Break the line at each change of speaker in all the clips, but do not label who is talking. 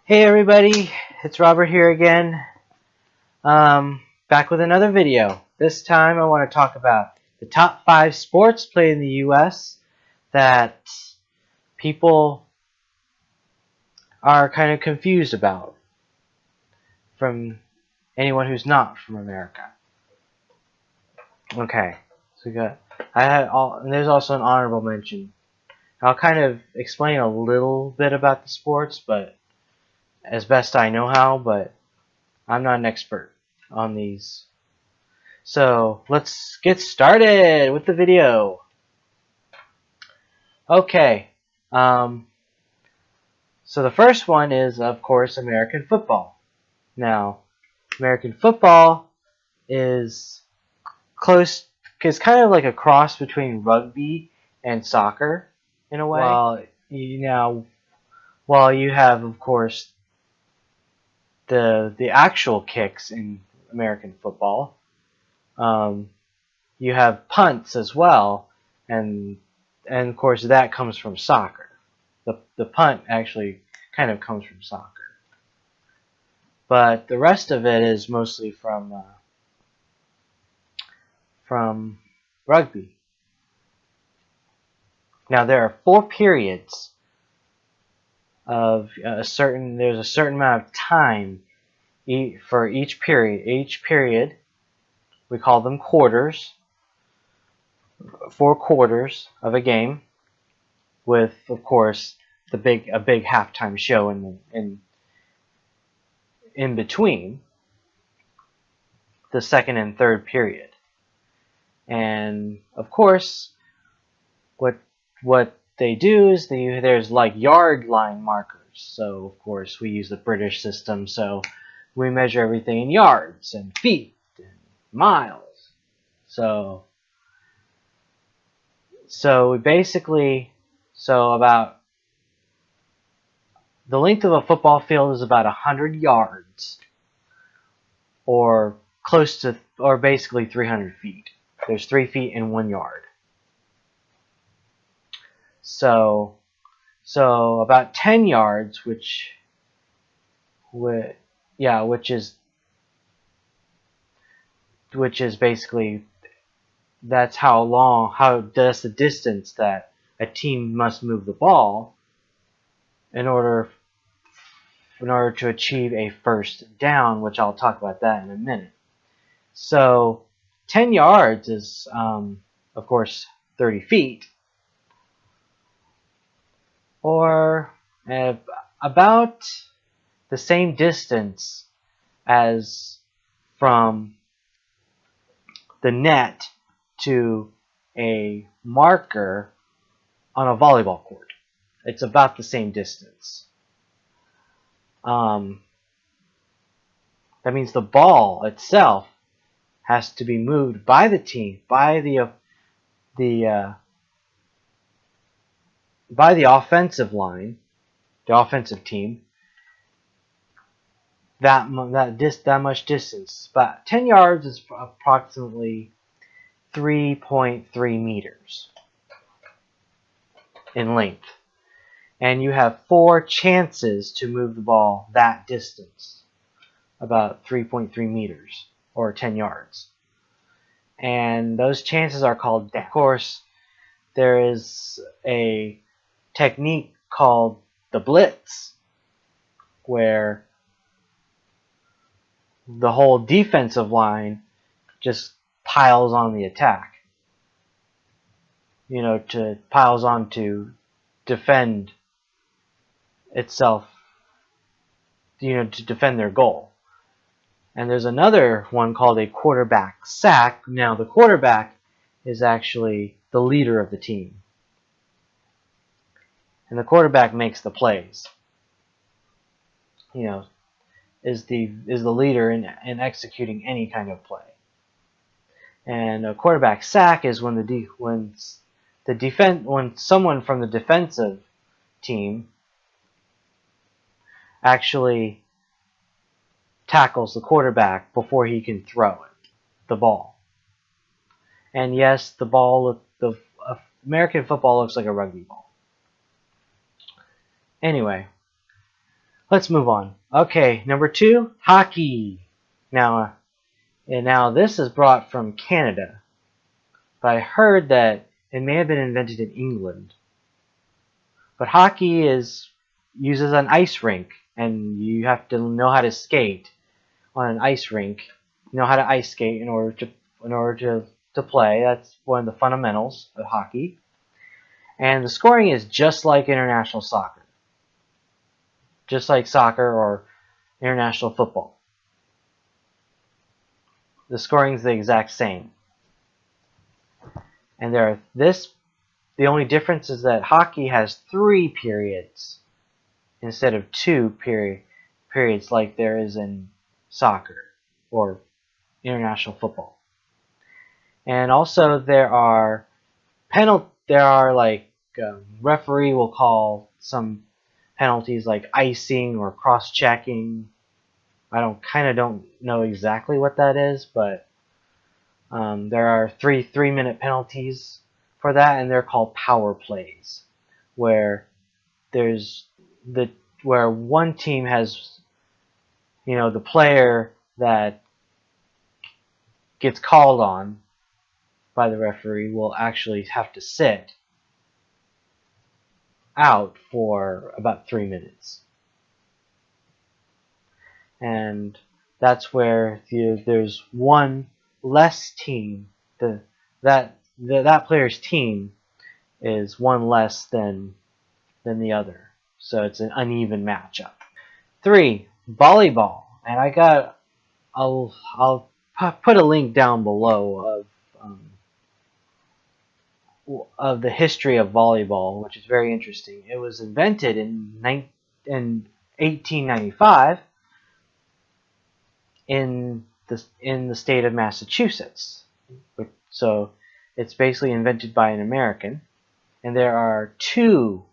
Hey everybody, it's Robert here again, back with another video. This time I want to talk about the top 5 sports played in the US that people are kind of confused about from anyone who's not from America. Okay, so and there's also an honorable mention. I'll kind of explain a little bit about the sports, but as best I know how, but I'm not an expert on these. So let's get started with the video. Okay, so the first one is, of course, American football. Now, American football is kind of like a cross between rugby and soccer in a way. While you have, of course, the actual kicks in American football, you have punts as well, and of course that comes from soccer. The punt actually kind of comes from soccer, but the rest of it is mostly from rugby. Now there are 4 periods of there's a certain amount of time for each period. Each period, we call them quarters. 4 quarters of a game, with, of course, a big halftime show in between the second and third period. And of course, what they do is there's like yard line markers. So of course we use the British system, so we measure everything in yards and feet and miles. So about the length of a football field is about 100 yards, or basically 300 feet. There's 3 feet in 1 yard. So about 10 yards, which is basically, that's that's the distance that a team must move the ball in order to achieve a first down, which I'll talk about that in a minute. So 10 yards is, of course, 30 feet, or about the same distance as from the net to a marker on a volleyball court. It's about the same distance. That means the ball itself has to be moved by the team, by the offensive line, the offensive team, that much distance. But 10 yards is approximately 3.3 meters in length. And you have 4 chances to move the ball that distance, about 3.3 meters, or 10 yards. And those chances are called downs. Of course, there is a technique called the blitz, where the whole defensive line just piles on the attack. Piles on to defend itself, to defend their goal. And there's another one called a quarterback sack. Now the quarterback is actually the leader of the team, and the quarterback makes the plays. Is the leader in executing any kind of play. And a quarterback sack is when someone from the defensive team actually tackles the quarterback before he can throw the ball. And yes, the American football looks like a rugby ball. Anyway, let's move on. Okay, number 2, hockey. Now this is brought from Canada, but I heard that it may have been invented in England. But hockey uses an ice rink, and you have to know how to skate on an ice rink. You know how to ice skate in order to play. That's one of the fundamentals of hockey. And the scoring is just like international soccer. Just like soccer or international football. The scoring is the exact same. And the only difference is that hockey has 3 periods instead of 2 periods like there is in soccer or international football. And also there are referee will call some penalties like icing or cross-checking. I don't know exactly what that is, but there are 3-minute penalties for that, and they're called power plays, where where one team has, the player that gets called on by the referee will actually have to sit out for about 3 minutes. And that's where there's one less team. That player's team is one less than the other. So it's an uneven matchup. 3, volleyball. And I'll put a link down below of the history of volleyball, which is very interesting. It was invented in 1895 in the state of Massachusetts. So it's basically invented by an American. And there are 2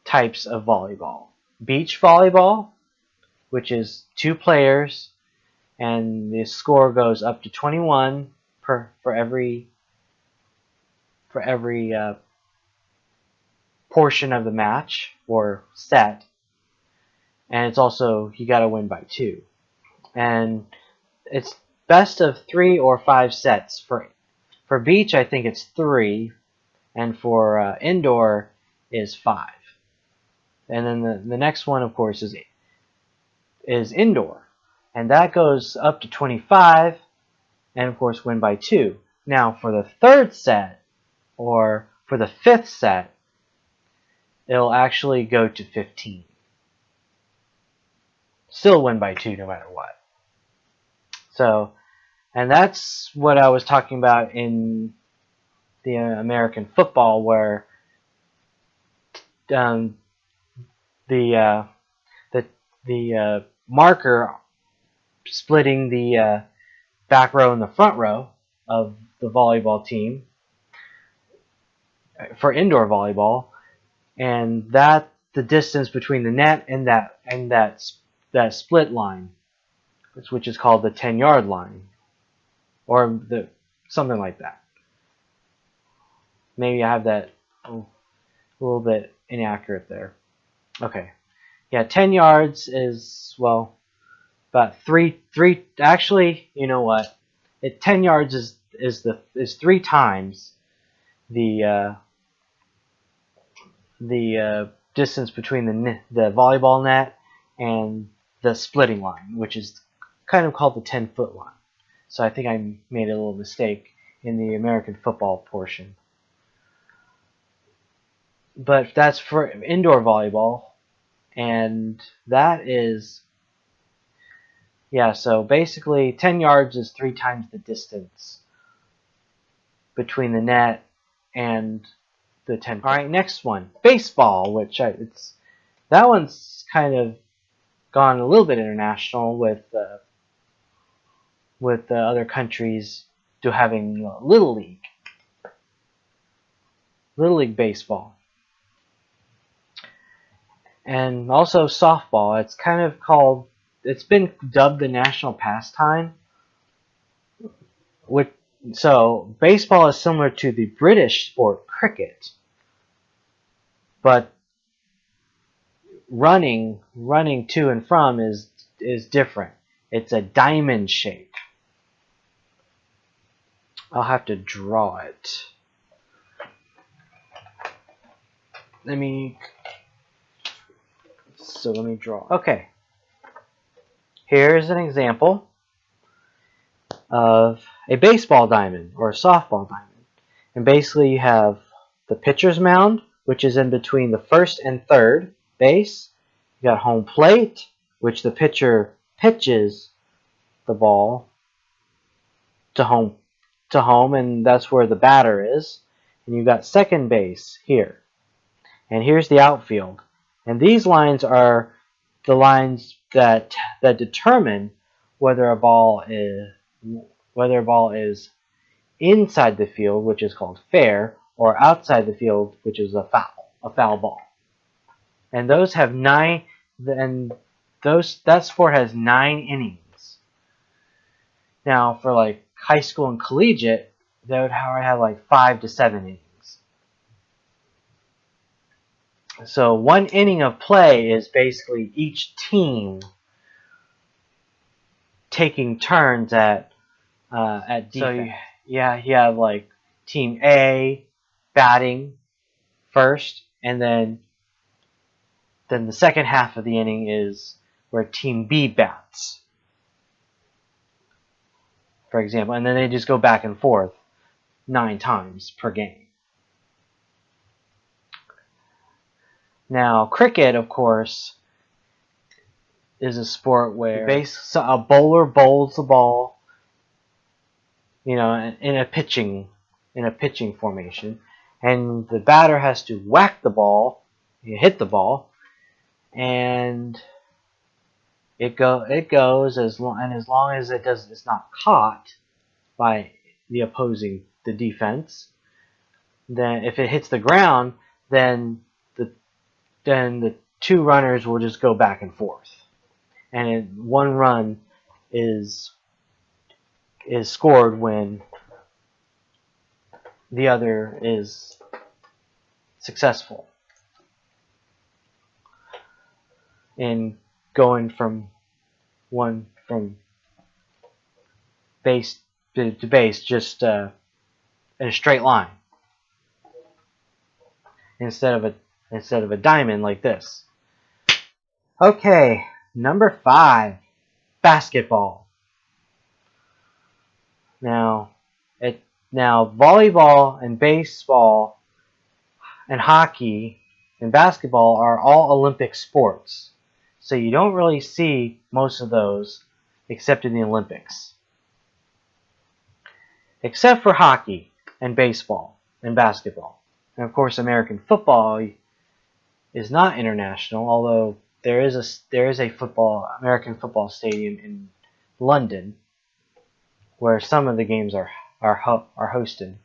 types of volleyball. Beach volleyball, which is 2 players, and the score goes up to 21 for every portion of the match or set. And it's also, you gotta win by 2. And it's best of 3 or 5 sets. For beach, I think it's 3, and for indoor is 5. And then the next one, of course, is indoor, and that goes up to 25, and of course win by 2. Now for the 3rd set, or for the 5th set, it'll actually go to 15. Still win by 2 no matter what. So, and that's what I was talking about in the American football, where the marker splitting the back row and the front row of the volleyball team for indoor volleyball, and the distance between the net and that split line, which is called the 10-yard line, or something like that. Maybe I have that a little bit inaccurate there. Okay, yeah, 10 yards is, well, about three. Actually, you know what? 10 yards is 3 times the distance between the volleyball net and the splitting line, which is kind of called the 10-foot line. So I think I made a little mistake in the American football portion. But that's for indoor volleyball, and that is, yeah, so basically 10 yards is 3 times the distance between the net and the 10. All right, next one, baseball, which that one's kind of gone a little bit international with other countries to having Little League baseball. And also softball. It's been dubbed the national pastime. So baseball is similar to the British sport cricket, but running to and from is different. It's a diamond shape. I'll have to draw it. Let me draw. Okay. Here's an example of a baseball diamond or a softball diamond. And basically you have the pitcher's mound, which is in between the first and third base. You got home plate, which the pitcher pitches the ball to home, and that's where the batter is. And you've got second base here. And here's the outfield. And these lines are the lines that determine whether a ball is inside the field, which is called fair, or outside the field, which is a foul ball. And those have that sport has 9 innings. Now for like high school and collegiate, they would have like 5 to 7 innings. So 1 inning of play is basically each team taking turns at defense. So you have like team A batting first, and then the second half of the inning is where team B bats, for example, and then they just go back and forth 9 times per game. Now, cricket, of course, is a sport where a bowler bowls the ball, in a pitching formation, and the batter has to whack the ball, hit the ball, and it goes as long as it's not caught by the defense. Then, if it hits the ground, then the 2 runners will just go back and forth, and 1 run is scored when the other is successful in going from base to base just in a straight line instead of a diamond like this. Okay, number 5, basketball. Now volleyball and baseball and hockey and basketball are all Olympic sports. So you don't really see most of those except in the Olympics. Except for hockey and baseball and basketball. And of course American football is not international, although there is a American football stadium in London where some of the games are hosted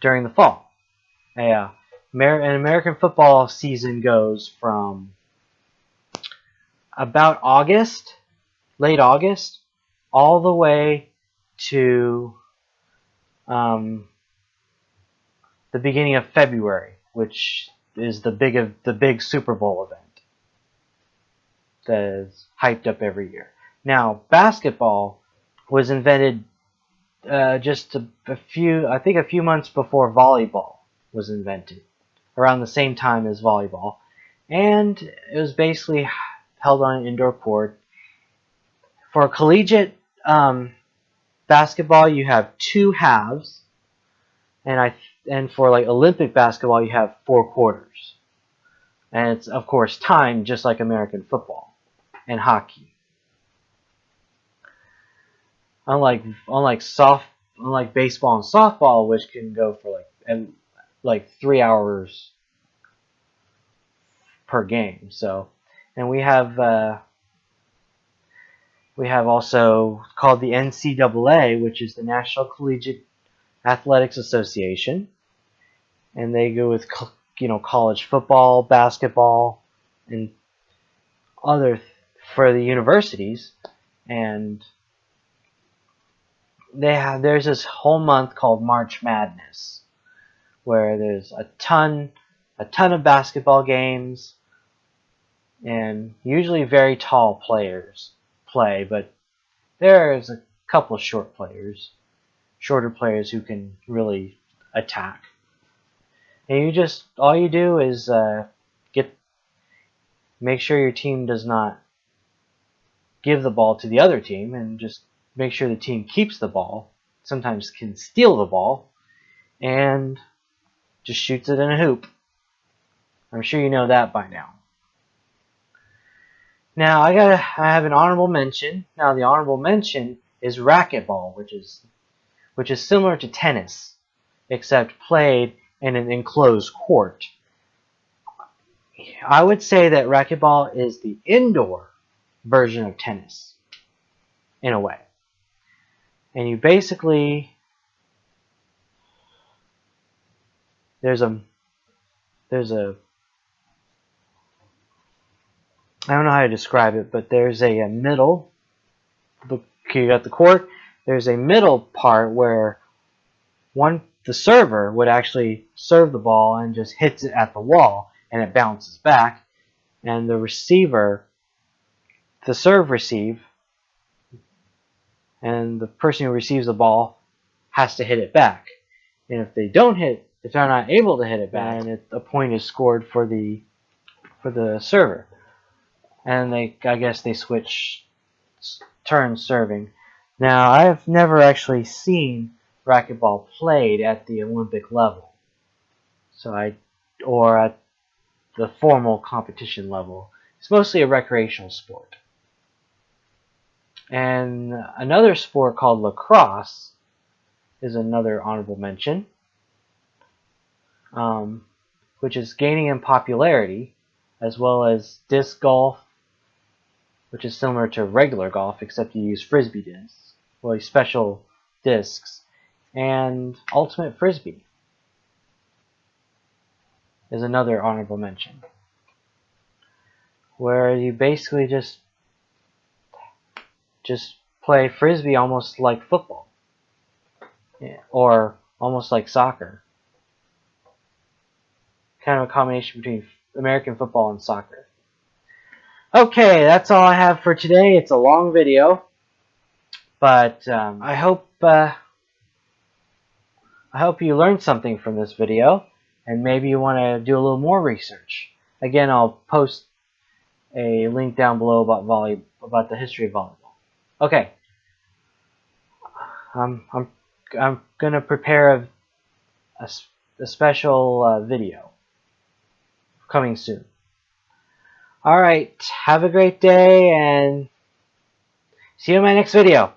during the fall. An American football season goes from about late August, all the way to the beginning of February, which is the big Super Bowl event that is hyped up every year. Now, basketball was invented just a few months before volleyball was invented, around the same time as volleyball, and it was basically held on an indoor court. For collegiate basketball, you have 2 halves, and for like Olympic basketball, you have 4 quarters, and it's of course timed just like American football and hockey. Unlike baseball and softball, which can go for like 3 hours per game. So, and we have also called the NCAA, which is the National Collegiate Athletics Association, and they go with college football, basketball, and other for the universities. And there's this whole month called March Madness, where there's a ton a ton of basketball games, and usually very tall players play, but there's a couple shorter players who can really attack. And all you do is make sure your team does not give the ball to the other team, and just make sure the team keeps the ball. Sometimes can steal the ball and just shoots it in a hoop. I'm sure you know that by now. Now I have an honorable mention. Now the honorable mention is racquetball, which is similar to tennis, except played in an enclosed court. I would say that racquetball is the indoor version of tennis, in a way. And you basically, there's a I don't know how to describe it, but there's a middle. You got the court. There's a middle part where the server would actually serve the ball and just hits it at the wall, and it bounces back. And the receiver, the serve receive, and the person who receives the ball has to hit it back. And if they're not able to hit it back, then a point is scored for the server. And I guess they switch turns serving. Now, I've never actually seen racquetball played at the Olympic level, or at the formal competition level. It's mostly a recreational sport. And another sport called lacrosse is another honorable mention, which is gaining in popularity, as well as disc golf, which is similar to regular golf, except you use Frisbee discs, well, special discs, and ultimate Frisbee is another honorable mention, where you basically just play Frisbee almost like football, or almost like soccer. Kind of a combination between American football and soccer. Okay, that's all I have for today. It's a long video, but I hope you learned something from this video, and maybe you want to do a little more research. Again, I'll post a link down below about the history of volleyball. Okay, I'm gonna prepare a special video coming soon. Alright, have a great day, and see you in my next video.